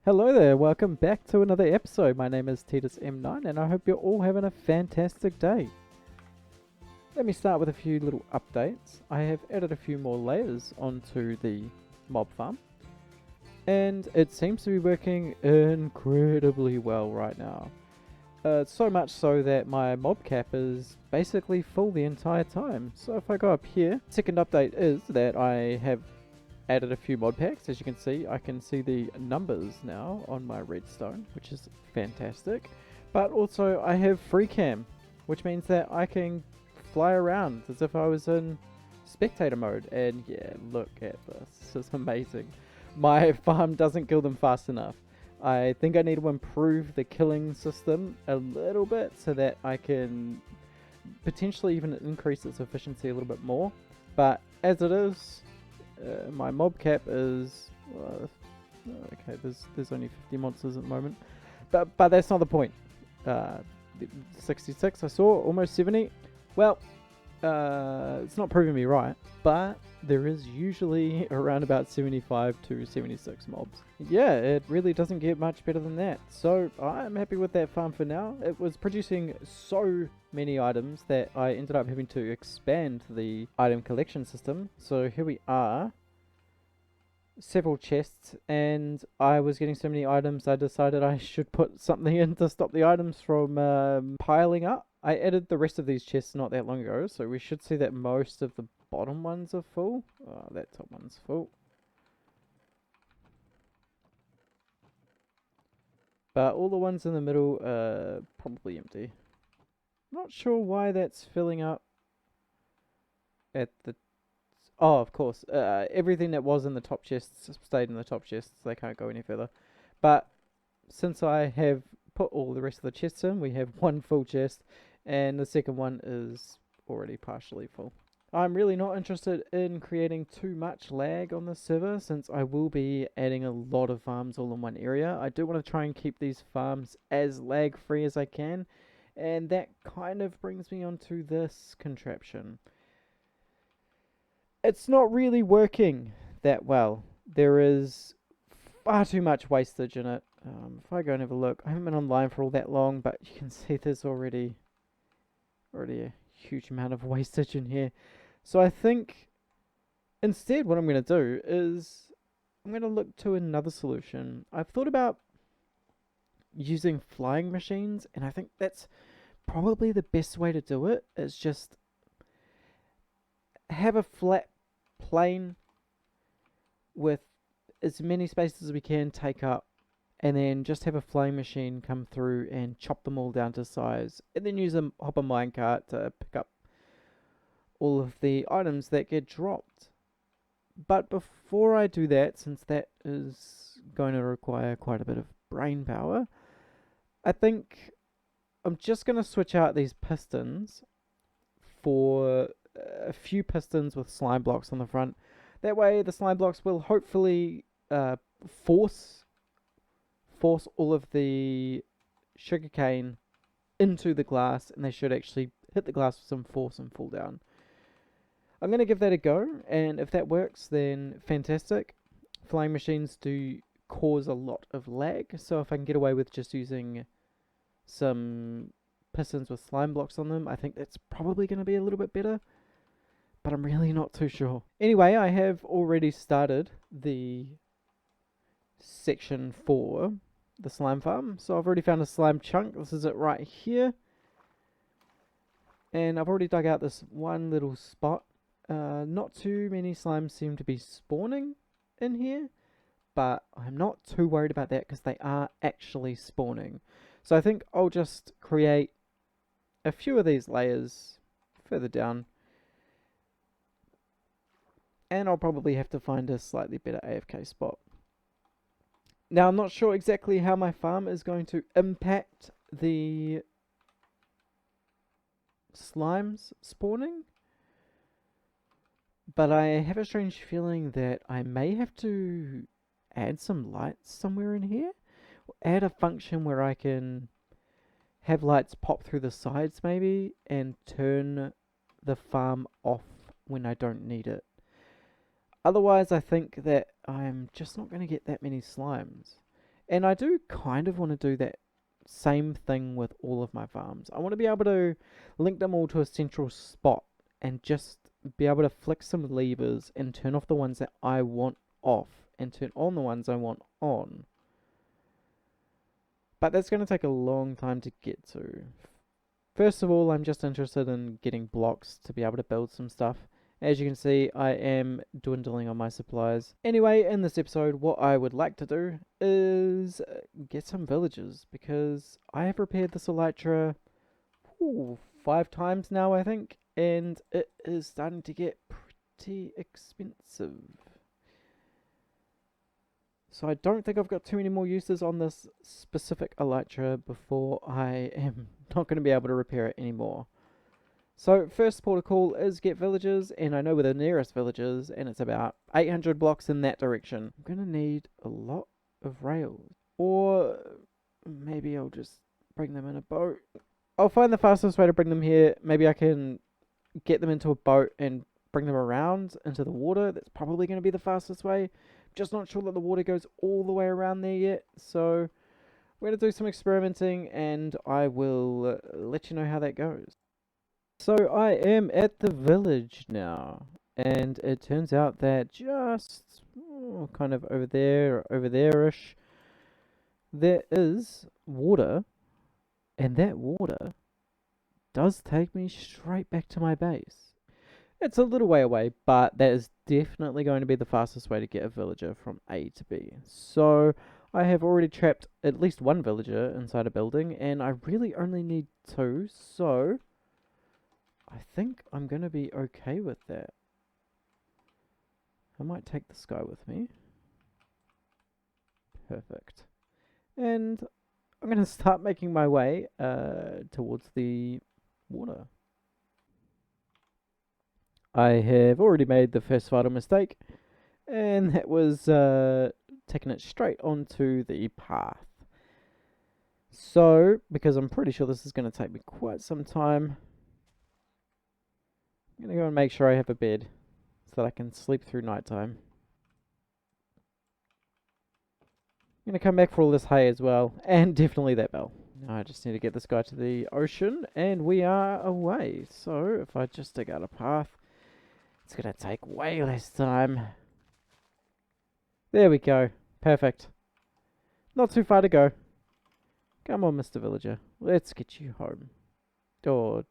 Hello there, welcome back to another episode. My name is Titus M9 and I hope you're all having a fantastic day. Let me start with a few little updates. I have added a few more layers onto the mob farm and it seems to be working incredibly well right now. So much so that my mob cap is basically full the entire time. So if I go up here, second update is that I have added a few mod packs. As you can see, I can see the numbers now on my redstone, which is fantastic. But also I have free cam, which means that I can fly around as if I was in spectator mode. And yeah, look at this. This is amazing. My farm doesn't kill them fast enough. I think I need to improve the killing system a little bit so that I can potentially even increase its efficiency a little bit more. But as it is, my mob cap is okay. There's only 50 monsters at the moment, but that's not the point. 66 I saw, almost 70. Well, it's not proving me right, but there is usually around about 75 to 76 mobs. Yeah, it really doesn't get much better than that. So I'm happy with that farm for now. It was producing so many items that I ended up having to expand the item collection system. So here we are, several chests, and I was getting so many items I decided I should put something in to stop the items from piling up. I added the rest of these chests not that long ago, so we should see that most of the bottom ones are full. Oh, that top one's full. But all the ones in the middle are probably empty. Not sure why that's filling up at the... Oh, of course. Everything that was in the top chests stayed in the top chests. They can't go any further. But since I have put all the rest of the chests in, we have one full chest, and the second one is already partially full. I'm really not interested in creating too much lag on this server since I will be adding a lot of farms all in one area. I do want to try and keep these farms as lag free as I can, and that kind of brings me onto this contraption. It's not really working that well. There is far too much wastage in it. If I go and have a look, I haven't been online for all that long, but you can see there's already a huge amount of wastage in here. So I think instead what I'm going to do is I'm going to look to another solution. I've thought about using flying machines, and I think that's probably the best way to do it, is just have a flat plane with as many spaces as we can take up, and then just have a flying machine come through and chop them all down to size, and then use a hopper minecart to pick up all of the items that get dropped. But before I do that, since that is going to require quite a bit of brain power, I think I'm just going to switch out these pistons for a few pistons with slime blocks on the front. That way the slime blocks will hopefully force all of the sugarcane into the glass, and they should actually hit the glass with some force and fall down. I'm going to give that a go, and if that works, then fantastic. Flying machines do cause a lot of lag, so if I can get away with just using some pistons with slime blocks on them, I think that's probably going to be a little bit better, but I'm really not too sure. Anyway, I have already started the section for the slime farm, so I've already found a slime chunk. This is it right here, and I've already dug out this one little spot. Not too many slimes seem to be spawning in here, but I'm not too worried about that because they are actually spawning. So I think I'll just create a few of these layers further down, and I'll probably have to find a slightly better AFK spot. Now, I'm not sure exactly how my farm is going to impact the slimes spawning, but I have a strange feeling that I may have to add some lights somewhere in here. Add a function where I can have lights pop through the sides maybe, and turn the farm off when I don't need it. Otherwise, I think that I'm just not going to get that many slimes. And I do kind of want to do that same thing with all of my farms. I want to be able to link them all to a central spot and just be able to flick some levers and turn off the ones that I want off and turn on the ones I want on. But that's going to take a long time to get to. First of all, I'm just interested in getting blocks to be able to build some stuff. As you can see, I am dwindling on my supplies. Anyway, in this episode, what I would like to do is get some villagers, because I have repaired this elytra 5 times now, I think, and it is starting to get pretty expensive. So I don't think I've got too many more uses on this specific elytra before I am not going to be able to repair it anymore. So first port of call is get villagers, and I know where the nearest village is, and it's about 800 blocks in that direction. I'm going to need a lot of rails, or maybe I'll just bring them in a boat. I'll find the fastest way to bring them here. Maybe I can get them into a boat and bring them around into the water. That's probably going to be the fastest way. Just not sure that the water goes all the way around there yet, so we're going to do some experimenting, and I will let you know how that goes. So I am at the village now, and it turns out that just kind of over there, or over there-ish, there is water, and that water does take me straight back to my base. It's a little way away, but that is definitely going to be the fastest way to get a villager from A to B. So I have already trapped at least one villager inside a building, and I really only need 2, so I think I'm going to be okay with that. I might take this guy with me. Perfect. And I'm going to start making my way towards the water. I have already made the first fatal mistake, and that was taking it straight onto the path. So, because I'm pretty sure this is going to take me quite some time, I'm going to go and make sure I have a bed so that I can sleep through nighttime. I'm going to come back for all this hay as well, and definitely that bell. Now I just need to get this guy to the ocean, and we are away. So if I just dig out a path, it's going to take way less time. There we go. Perfect. Not too far to go. Come on, Mr. Villager. Let's get you home. Or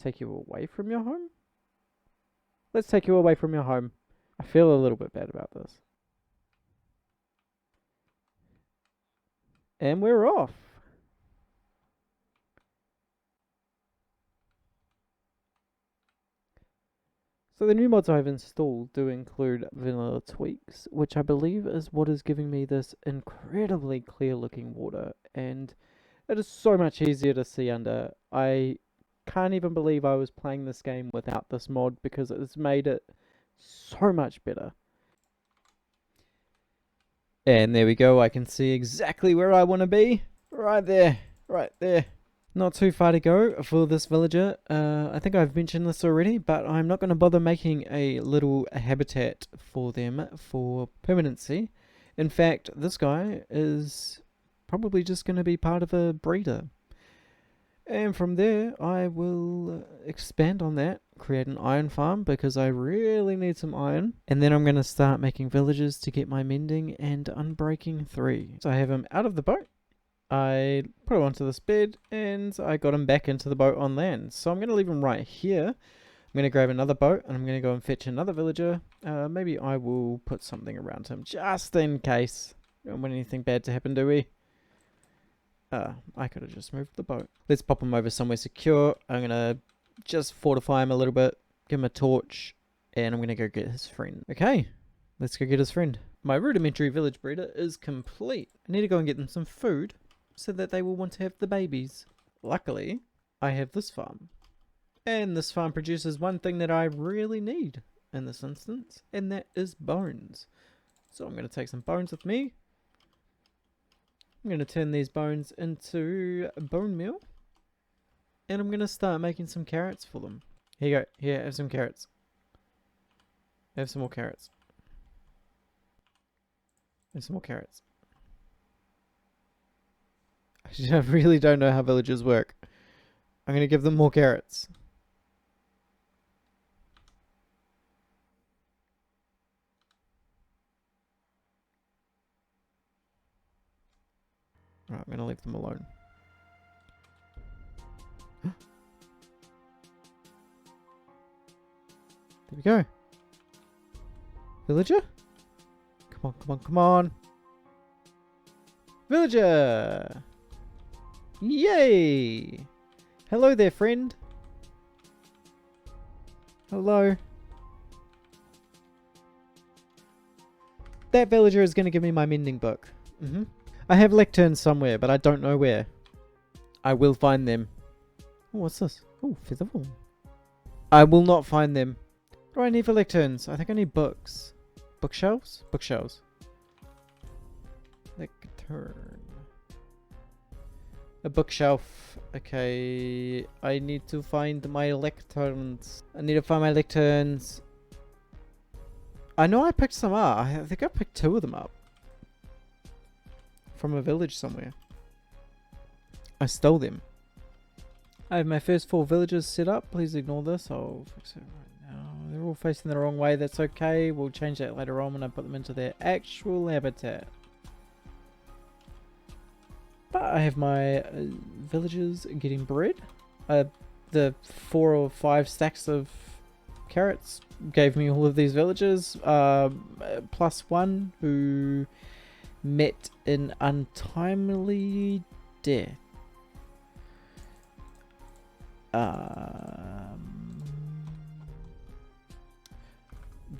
take you away from your home? Let's take you away from your home. I feel a little bit bad about this. And we're off. So the new mods I've installed do include vanilla tweaks, which I believe is what is giving me this incredibly clear looking water, and it is so much easier to see under. I can't even believe I was playing this game without this mod, because it has made it so much better. And there we go, I can see exactly where I want to be. Right there, right there. Not too far to go for this villager. I think I've mentioned this already, but I'm not going to bother making a little habitat for them for permanency. In fact, this guy is probably just going to be part of a breeder. And from there, I will expand on that, create an iron farm, because I really need some iron. And then I'm going to start making villagers to get my mending and unbreaking 3. So I have him out of the boat. I put him onto this bed, and I got him back into the boat on land. So I'm going to leave him right here. I'm going to grab another boat, and I'm going to go and fetch another villager. Maybe I will put something around him, just in case. We don't want anything bad to happen, do we? I could have just moved the boat. Let's pop him over somewhere secure. I'm going to just fortify him a little bit, give him a torch, and I'm going to go get his friend. Okay, let's go get his friend. My rudimentary village breeder is complete. I need to go and get them some food, so that they will want to have the babies. Luckily, I have this farm. And this farm produces one thing that I really need in this instance, and that is bones. So I'm going to take some bones with me. I'm going to turn these bones into bone meal. And I'm going to start making some carrots for them. Here you go. Here, have some carrots. Have some more carrots. Have some more carrots. I really don't know how villagers work. I'm going to give them more carrots. Right, I'm going to leave them alone. There we go. Villager? Come on, come on, come on. Villager! Yay! Hello there, friend. Hello. That villager is going to give me my mending book. I have lecterns somewhere, but I don't know where. I will find them. Oh, what's this? Oh, featherfall. I will not find them. What do I need for lecterns? I think I need books. Bookshelves? Bookshelves. Lectern. A bookshelf. Okay. I need to find my lecterns. I need to find my lecterns. I know I picked some up. I think I picked 2 of them up. From a village somewhere. I stole them. I have my first 4 villages set up. Please ignore this. I'll fix it right now. They're all facing the wrong way. That's okay. We'll change that later on when I put them into their actual habitat. But I have my villagers getting bread. The 4 or 5 stacks of carrots gave me all of these villagers. Plus 1 who met an untimely death.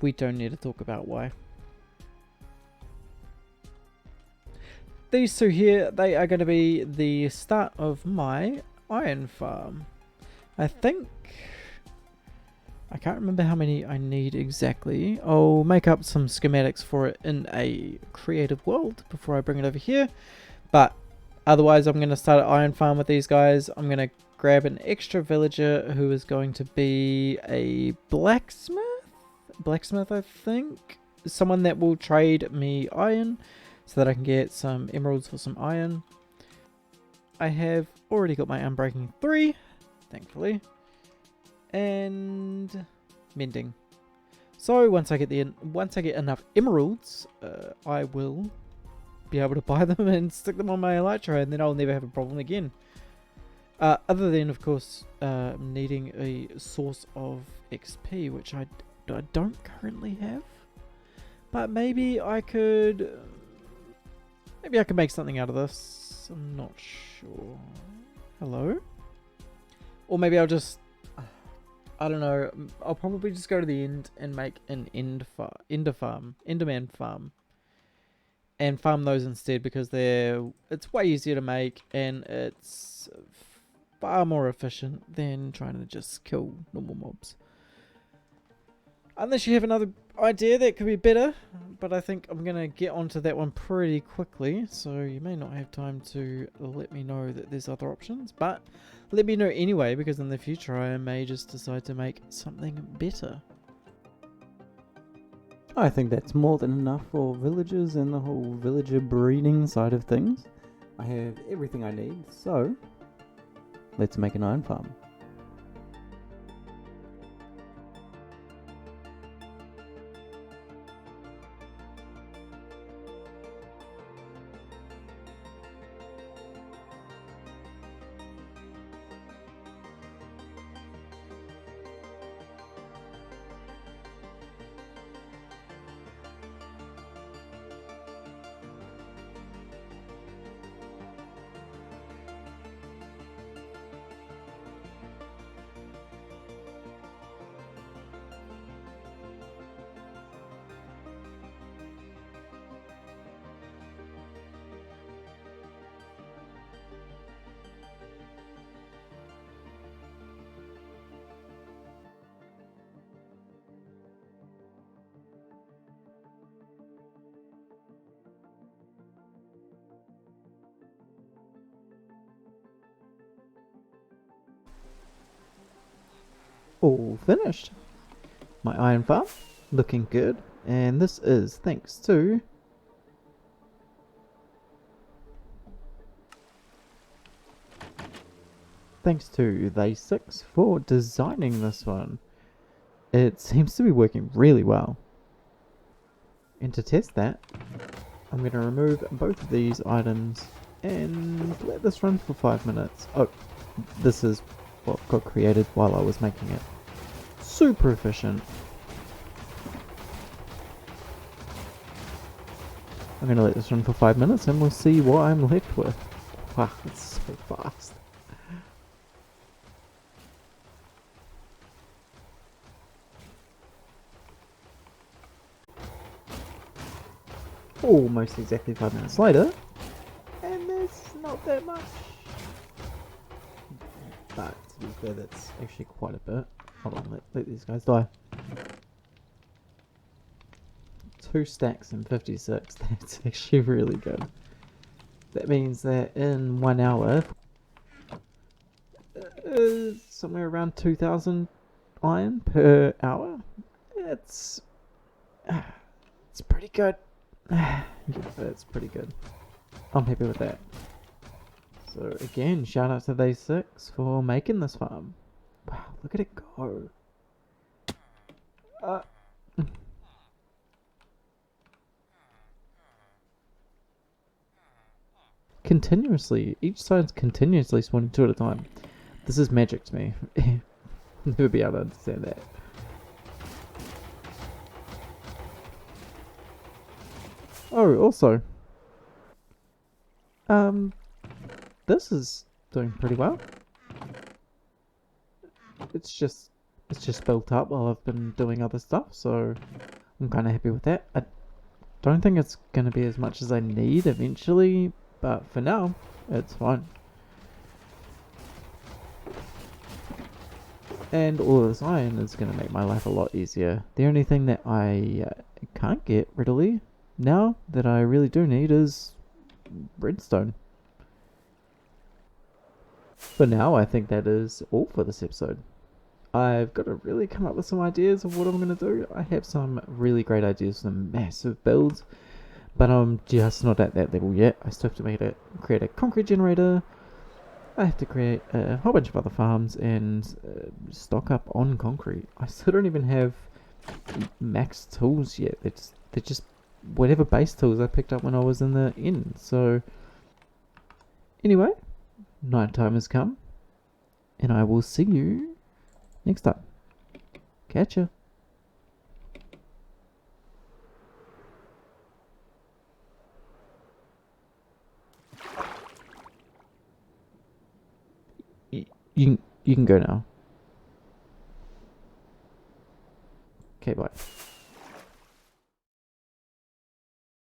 We don't need to talk about why. These 2 here, they are going to be the start of my iron farm. I think... I can't remember how many I need exactly. I'll make up some schematics for it in a creative world before I bring it over here. But otherwise, I'm going to start an iron farm with these guys. I'm going to grab an extra villager who is going to be a blacksmith? Blacksmith, I think. Someone that will trade me iron so that I can get some emeralds for some iron. I have already got my unbreaking 3, thankfully. And mending. So once I get enough emeralds, I will be able to buy them and stick them on my elytra, and then I'll never have a problem again. Other than, of course, needing a source of XP, which I don't currently have. But maybe I could make something out of this. I'm not sure. Hello? Or maybe I'll just... I don't know. I'll probably just go to the end and make an Enderman farm. And farm those instead because it's way easier to make and it's far more efficient than trying to just kill normal mobs. Unless you have another idea that could be better, but I think I'm going to get onto that one pretty quickly, so you may not have time to let me know that there's other options, but let me know anyway, because in the future I may just decide to make something better. I think that's more than enough for villagers and the whole villager breeding side of things. I have everything I need, so let's make an iron farm. All finished. My iron farm looking good, and this is thanks to thanks to They6 for designing this one. It seems to be working really well. And to test that, I'm going to remove both of these items and let this run for 5 minutes. Oh, this is what got created while I was making it. Super efficient. I'm going to let this run for 5 minutes and we'll see what I'm left with. Wow, it's so fast. Almost exactly 5 minutes later, and there's not that much. But to be fair, that's actually quite a bit. Hold on, let these guys die. 2 stacks and 56, that's actually really good. That means that in 1 hour, somewhere around 2,000 iron per hour. It's pretty good. That's pretty good. I'm happy with that. So again, shout out to They6 for making this farm. Wow, look at it go. Continuously, each side's continuously spawning 2 at a time. This is magic to me. Never be able to understand that. Oh, also, this is doing pretty well. It's just built up while I've been doing other stuff, so I'm kind of happy with that. I don't think it's gonna be as much as I need eventually, but for now, it's fine. And all of this iron is gonna make my life a lot easier. The only thing that I can't get readily now that I really do need is redstone. For now, I think that is all for this episode. I've got to really come up with some ideas of what I'm going to do. I have some really great ideas for massive builds, but I'm just not at that level yet. I still have to create a concrete generator. I have to create a whole bunch of other farms and stock up on concrete. I still don't even have max tools yet. They're just whatever base tools I picked up when I was in the inn. So anyway, night time has come, and I will see you next time. Catch ya. You can go now. Okay, bye.